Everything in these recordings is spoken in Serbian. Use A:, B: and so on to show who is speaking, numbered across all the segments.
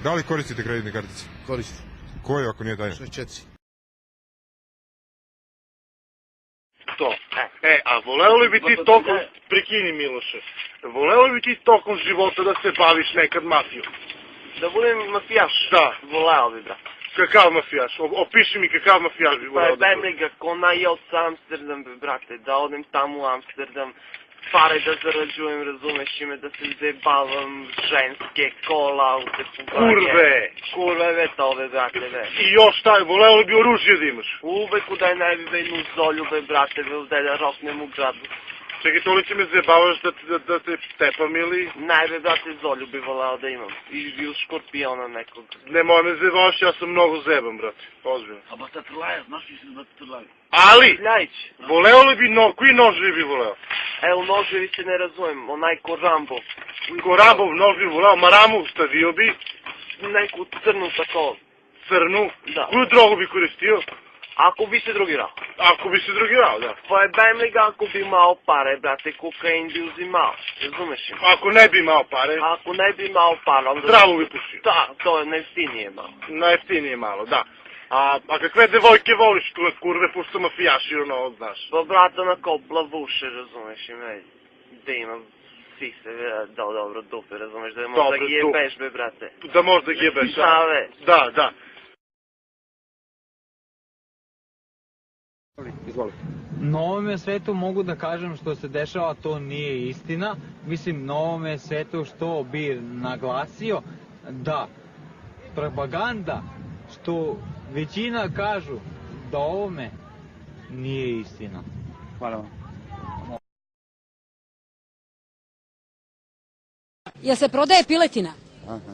A: Da li koristite kreditne kartice?
B: Koristim.
A: Koje ako nije tajna?
B: 64.
C: To. A voleo li bi ti tokom, prikini Miloše, voleo li bi ti tokom života da se baviš nekad mafijom?
D: Da budem mafijaš?
C: Da.
D: Voleo bi, brate.
C: Kakav mafijaš? Opiši mi kakav mafijaš bi voleo da
D: budeš. Ga, ko najel sa Amsterdam, brate, da odem tamo u Amsterdam, pare da zarađujem, razumeš ime, da se zabavam, ženske, kola, aute,
C: Kurve!
D: Kurve, veta ove, brate, ve.
C: I još taj, voleo li bi oružje da imaš?
D: Uvek udaj ne bi jednu zoljube, brate, da roknem u gradu.
C: Čekaj, toliko me zabavaš da te tepam ili?
D: Najbe, brate, zolju bi voleo da imam. I uz škorpiona nekog.
C: Nemoj me zebavaš, ja sam mnogo zeban, brate. Ozbiljno.
E: A ba tatrlaja, znaš li si da tatrlaja?
C: Ali!
D: Ljajić!
C: Voleo li bi, koji noževi bi voleo?
D: Evo, noževi se ne razumem, onaj ko Rambo.
C: Ko Rambov nož bi voleo, Maramu stavio bi?
D: Neku crnu tako.
C: Crnu?
D: Da.
C: Koju drogu bi koristio?
D: Ako bi se drogirao.
C: Ako bi se drogirao, da.
D: Pa jebem li ga ako bi imao pare, brate, kokain bi uzimao, razumeš im?
C: Ako ne bi imao pare?
D: Ako ne bi imao pare, onda...
C: Zdravo bi pušio.
D: Da, to je najjeftinije malo.
C: Najjeftinije malo, da. A kakve devojke voliš, kurve, pošto mafijaši, ono, znaš?
D: Pa, brate, onako plavuše, razumeš ime, da imam sise, da dobro dupe, razumeš, da možda jebeš, be, brate.
C: Da možda jebeš, da.
D: Da, ve.
C: Da, da.
B: Izvolite.
F: Na ovome svetu mogu da kažem što se dešava, to nije istina. Mislim, na ovome svetu što bi naglasio, da propaganda, što većina kažu da ovome nije istina.
B: Hvala vam.
G: Jel se prodaje piletina?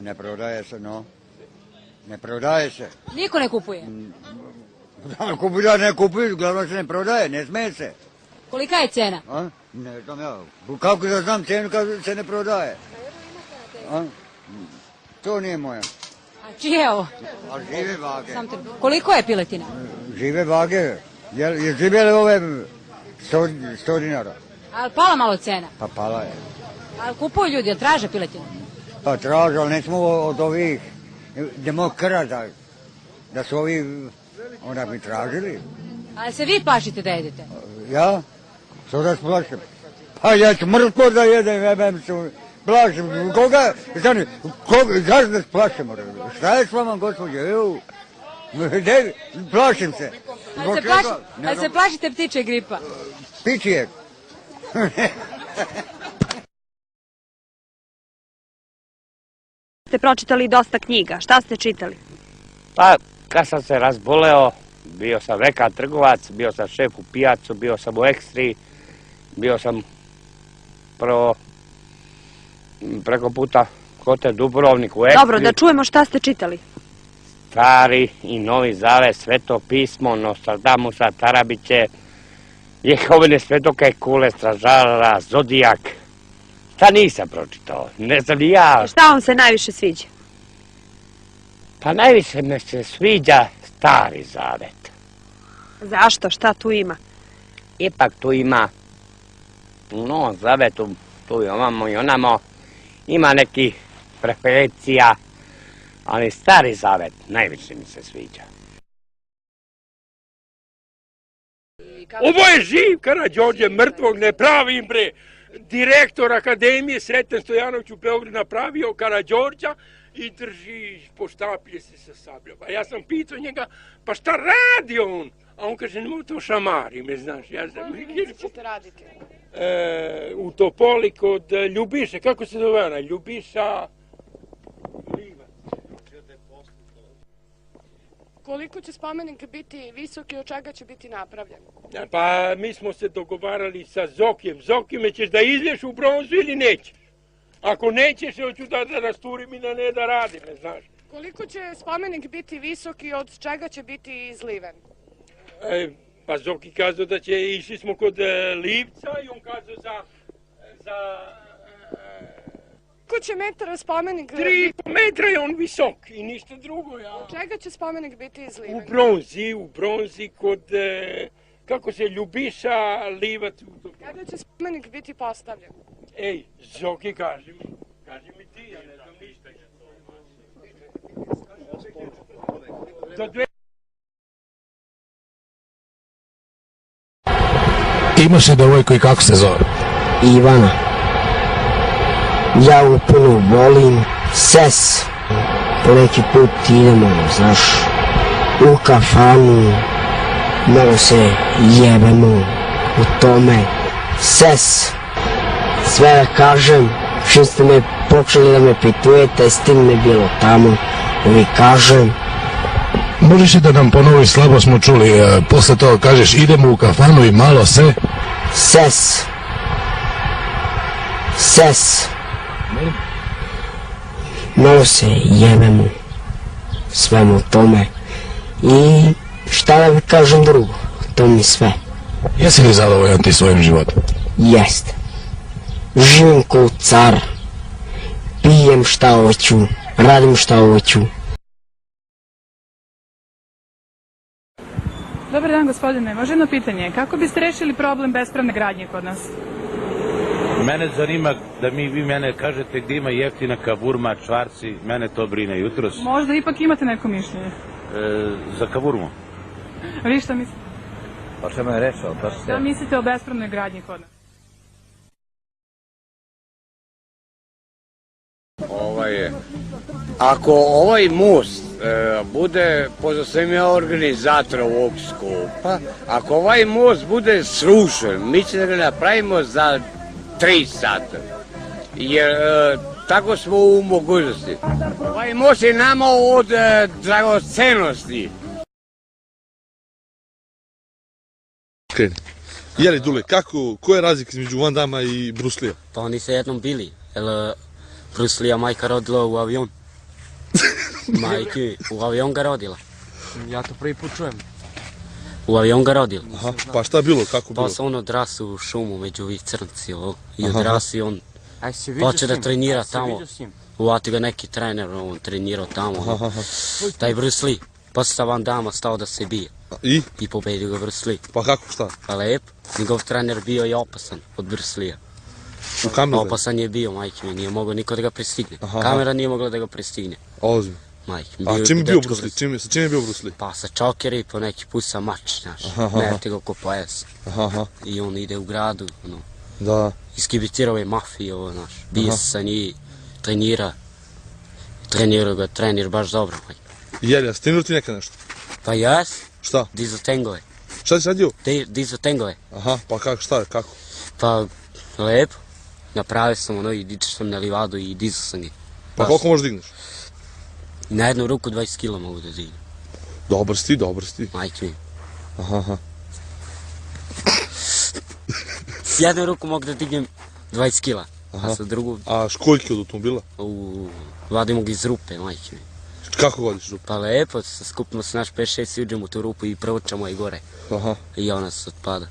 H: Ne prodaje se, no. Ne prodaje se.
G: Niko ne kupuje?
H: Da ne kupuju, glavno se ne prodaje, ne smije se.
G: Kolika je cena?
H: Ne znam ja. Kako da znam cenu kad se ne prodaje? To nije moja.
G: A čije je ovo?
H: A žive vage.
G: Koliko je piletina?
H: Žive vage. Je živjeli ove 100 dinara.
G: Ali pala malo cena?
H: Pa pala je.
G: Ali kupuju ljudi, jel traže piletinu?
H: Pa traže, ali ne smo od ovih demokrata. Da su ovi, onda bi tražili.
G: Ali se vi plašite da jedete?
H: Ja? Što da se plašim? Pa ja ću mrtvo da jedem, jebem se. Plašim, koga? Zašto da se plašimo? Šta je s vama, gospođe? Plašim se.
G: Ali se plašite ptičje gripa?
H: Ptičijeg.
I: Ste pročitali dosta knjiga, šta ste čitali?
J: Pa, kad sam se razboleo, bio sam veka trgovac, bio sam šef u pijacu, bio sam u Ekstri, bio sam preko puta hotel Dubrovnik u Ekstri.
I: Dobro, da čujemo šta ste čitali.
J: Stari i Novi Zavet, Sveto pismo, Nostradamusa, Tarabiće, Jehovine svjedoke, kule stražara, Zodijak. Šta nisam pročitao, ne znam ni ja.
I: Šta vam se najviše sviđa?
J: Pa najviše me se sviđa Stari Zavet.
I: Zašto? Šta tu ima?
J: Ipak tu ima, u Novom Zavetu, tu i ovamo i onamo, ima nekih preferencija, ali Stari Zavet najviše mi se sviđa.
K: Ovo je živ Karađorđe, mrtvog ne pravim bre. Direktor akademije Sreten Stojanović u Beogradu napravio Karađorđa i drži po štaplje se sa sabljom. A ja sam pitao njega, pa šta radi on? A on kaže, nemoj to šamari me, znaš. Ja znam,
L: gdje ćete raditi?
K: U Topoli kod Ljubiše, kako se zove ona? Ljubiša...
L: Koliko će spomenik biti visok i od čega će biti napravljen?
K: Pa mi smo se dogovarali sa Zokijem. Zokime ćeš da izlješ u bronzu ili nećeš? Ako nećeš, hoću da rasturim i da ne da radim, ne znaš.
L: Koliko će spomenik biti visok i od čega će biti izliven?
K: Pa Zoki kazao da će, išli smo kod Livca i on kazao za
L: Koliko će metara spomenik...
K: 3 metra je on visok i ništa drugo.
L: Od čega će spomenik biti izliven?
K: U bronzi kod, kako se Ljubiša Livac.
L: Kada će spomenik biti postavljen?
K: Ej, Zoki, kaži mi ti, ja ne znam ništa.
B: Imaš li devojku i kako se zove?
M: Ivana. Ja u puno volim ses. Po neki put idemo, znaš, u kafanu, malo se jebemo u tome. Ses. Sve da kažem, što ste me počeli da me pitujete, s tim ne bilo tamo, vi kažem.
B: Možeš li da nam ponoviš, slabo smo čuli, posle toga kažeš idemo u kafanu i malo se...
M: Ses. Ses. Malo se jebemo svemu tome i šta da vi kažem drugo, to mi sve.
B: Jesi li zadovoljan ti svojim životom?
M: Jeste. Živim ko car, pijem šta hoću, radim šta hoću.
N: Dobar dan, gospodine. Može jedno pitanje. Kako biste rešili problem bespravne gradnje kod nas?
O: Mene zanima da vi mene kažete gdje ima jeftina kavurma, čvarci, mene to brine jutros.
N: Možda ipak imate neko mišljenje.
O: Za kavurmu.
N: A vi šta mislite?
O: Pa što me rešao?
N: Šta mislite o bespravnoj gradnji kod nas?
J: Ako ovaj most bude, pošto sam ja organizator ovog skupa, ako ovaj most bude srušen, mi ćemo da ga napravimo za 3 sata. Jer tako smo u mogućnosti. Ovaj most je nama od dragocenosti.
A: Jeli Dule, koja je razlika između Van Damme i Bruce Lee?
M: Pa oni se jednom bili, jer Bruce Lee majka rodila u avion. Majke, u avion ga rodila.
D: Ja to prvi put čujem.
M: U avion ga rodila.
A: Aha, pa šta je bilo, kako bilo?
M: Pa se on odrasi u šumu među ovih crnci ovo. I odrasi on, počeo da trenira tamo. Uvati ga neki trener, on trenirao tamo. Taj Bruce Lee, posle sa Van Damme stao da se bije.
A: I?
M: I pobedio ga Bruce Lee.
A: Pa kako, šta?
M: Pa lepo, njegov trener bio je opasan od Bruce Lee-a.
A: U kameru?
M: Opasan je bio, majke mi, nije mogao niko da ga prestigne. Kamera nije mogla da ga prestigne.
A: Ozbiljno.
M: A
A: čim je bio Bruce Lee? Sa čim je bio Bruce Lee?
M: Pa sa čokeri i po neki put sa mač, znaš. Nete ga ko pojas. I on ide u gradu, ono.
A: Da.
M: Iskibicirao je mafiju, ovo, znaš. Bije se sa njih, trenira. Trenirao ga trener baš dobro, majke.
A: Jeli, a trenirao ti nekad nešto?
M: Pa jes.
A: Šta?
M: Dizo tengove.
A: Šta si radio?
M: Dizo tengove.
A: Aha, pa šta, kako?
M: Pa, lepo. Napravio sam ono i dičeš sam na livadu i dizo sam je.
A: Pa koliko možeš digneš?
M: Na jednu ruku 20 kila mogu da dignem.
A: Dobar si.
M: Majke mi.
A: Aha.
M: S jednu ruku mogu da dignem 20 kila. A sa drugu...
A: A koliko od automobila?
M: Vadimo ga iz rupe, majke mi.
A: Kako vadiš rupu?
M: Pa lepo, skupimo se naš 5-6 i uđemo u tu rupu i provučamo i gore. I ona se otpada.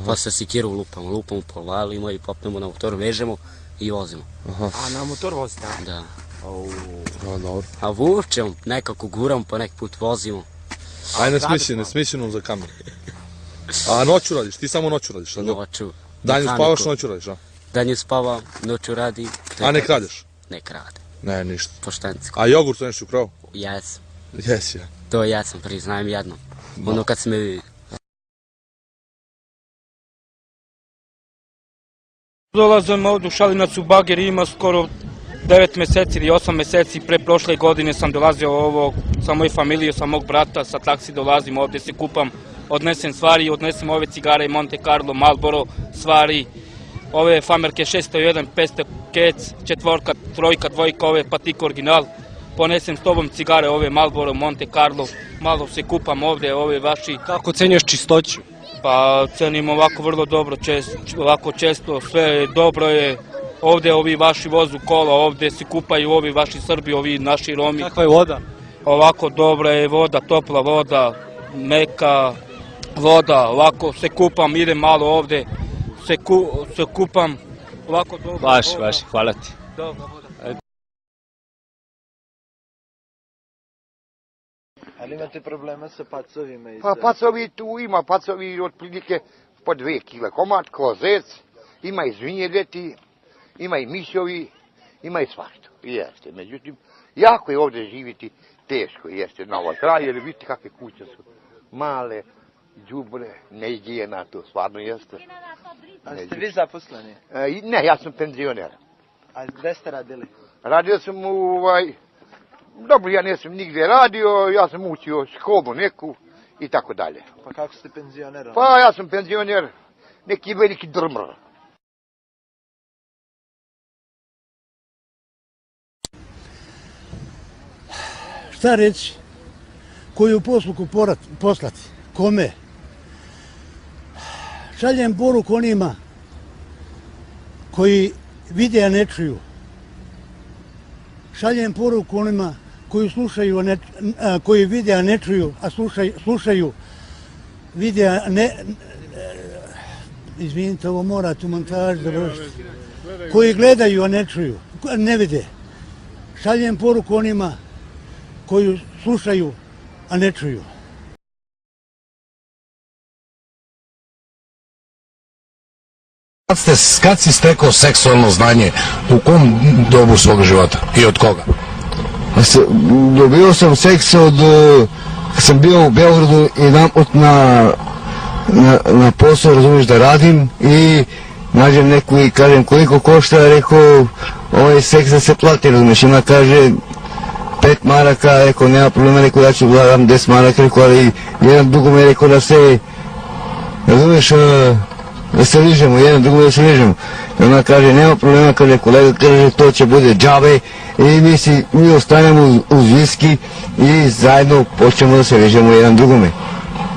M: Pa se sikiru lupamo, povalimo i popnemo na motor, vežemo i vozimo.
D: A na motor vozite?
M: Da.
A: Dobro.
M: A vučemo, nekako guramo, pa neki put vozimo.
A: Aj, ne smisli nam za kameru. A noću radiš, ti samo noću radiš?
M: Noću.
A: Danju spavaš, noću radiš, a?
M: Danju spavam, noću radi.
A: A ne kradeš?
M: Ne krade.
A: Ne, ništa.
M: Poštensko.
A: A jogurt to nešto ukrao?
M: Jesam.
A: Jesi, ja.
M: To jesam, priznajem jednom. Ono kad se me...
P: Dolazim ovdje u Šalinac u bager, ima skoro 9 meseci ili 8 meseci. Pre prošle godine sam dolazio ovo sa moje familije, sa mog brata, sa taksi dolazim ovdje, se kupam, odnesem stvari, odnesem ove cigare Monte Carlo, Marlboro, stvari, ove famerke 601, 500 kec, 4, 3, 2, ove Patik original, ponesem s tobom cigare ove Marlboro, Monte Carlo, malo se kupam ovdje, ove vaši.
D: Kako ocenjuješ čistoću?
P: Pa cenim ovako vrlo dobro, ovako često, sve dobro je. Ovdje ovi vaši vozu kola, ovdje se kupaju ovi vaši Srbi, ovi naši Romi.
D: Kakva je voda?
P: Ovako dobra je voda, topla voda, meka voda, ovako se kupam, idem malo ovdje, se kupam, ovako dobro.
D: Vaši, hvala ti.
P: Dobra voda.
Q: Ali imate problema sa pacovima?
R: Pa pacovi tu ima, pacovi otprilike po 2 kila komad, klozec, ima i zvinjegeti, ima i mišovi, ima i svašta. Jeste, međutim, jako je ovdje živjeti, teško jeste na ovaj kraj, jer vidite kakve kuće su male, đubre, nehigijena, to stvarno jeste.
Q: A ste vi zaposleni?
R: Ne, ja sam penzioner.
Q: A gde ste radili?
R: Radio sam dobro, ja nisam nigdje radio, ja sam učio školu neku i tako dalje.
Q: Pa kako ste penzioner?
R: Pa ja sam penzioner, neki veliki drmr.
S: Šta reći? Koju posluku poslati? Kome? Šaljem poruku onima koji vide, a ne čuju. Šaljem poruku onima koji slušaju, koji vide, a ne čuju, a slušaju, vide, a ne... Izvinite, ovo morate u montaži završiti. Koji gledaju, a ne čuju, ne vide. Šaljem poruku onima koji slušaju, a ne čuju.
B: Kad si stekao seksualno znanje, u kom dobu svog života i od koga?
T: Dobio sam seks kad sam bio u Beogradu i na posao, razumiješ, da radim i nađem neku i kažem koliko košta, rekao ovaj seks da se plati, razumiješ, ona kaže 5 maraka, rekao nema problema, rekao da ću gledam 10 maraka, rekao, ali jedan dugo mi je rekao da se, razumiješ, da se ližemo, jedan drugo da se ližemo. I ona kaže, nema problema, kaže, kolega kaže, to će bude džabe i mi ostanemo uz viski i zajedno počnemo da se ližemo jedan drugome.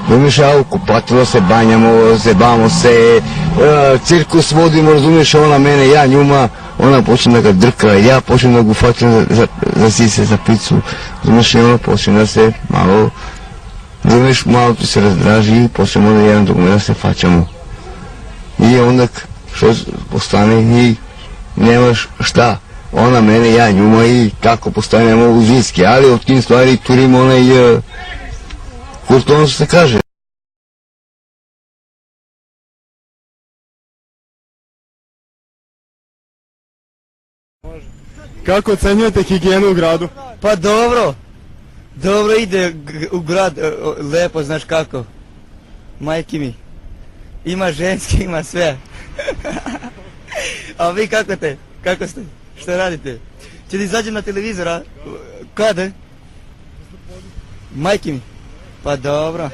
T: Razumiješ, ja kupatilo se, banjamo, zebamo se, cirkus vodimo, razumiješ, ona mene, ja njuma, ona počne da ga drka, ja počnem da ga ufatim za sise, za picu, razumiješ, i ona počne da se malo, razumiješ, malo ti se razdraži i počnemo da jedan drugome da se faćamo. I onda što postane i nemaš šta, ona mene, ja njuma i tako postanemo uz viski, ali od tim stvari turimo onaj kulturno se kaže.
U: Kako ocenjujete higijenu u gradu?
V: Pa dobro ide u grad, lepo, znaš kako, majki mi. Ima ženski, ima sve. A vi kako ste? Šta radite? Če da izađem na televizor, a? Kada? Majki mi. Pa dobro.